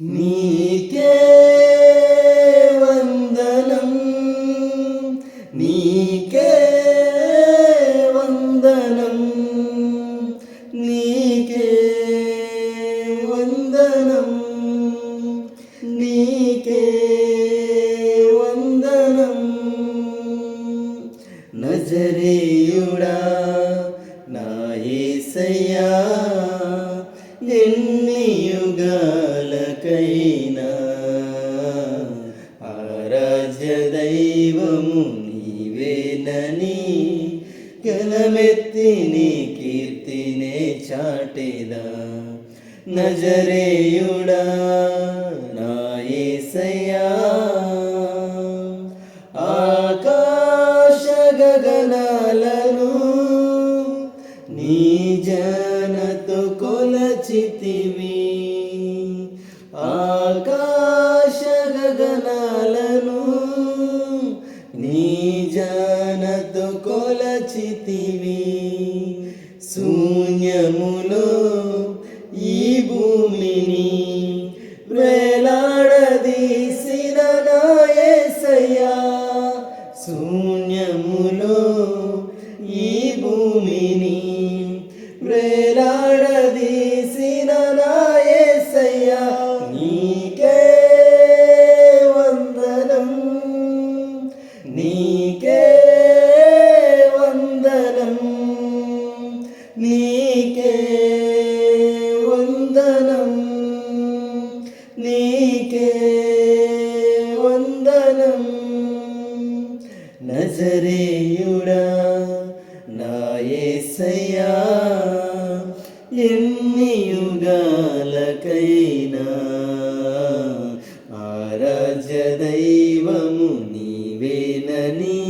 నీకే వందనం, నీకే వందనం, నీకే వందనం, నీకే వందనం. నజరేయుడా నా యేసయ్యా, ఎన్ని యుగాలకైనా ఆరాధ్య దైవము నీవేనని గలమెత్తి నీ కీర్తినే చాటెదా. నజరేయుడా నా యేసయ్యా, ఆకాశ గగనాలను నీ జనతో కొలచితివి, ఆకాశ గగనాలను నీ జనతో కొలచితివి. శూన్యములో ఈ భూమిని వేలాడదీసిన నా యేసయ్యా, శూన్యములో ఈ భూమిని వేలాడదీసిన నా యేసయ్యా, నీకే వందనం, నీకే వందనం, నీకే వందనం, నీకే వందనం. నజరేయుడా నా యేసయ్యా, ఎన్ని యుగాలకైనా ఆరాధ్య దైవము నీవేనని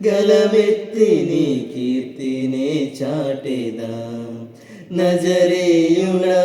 గలమెత్తి నీ కీర్తినే చాటెదా. నజరేయుడా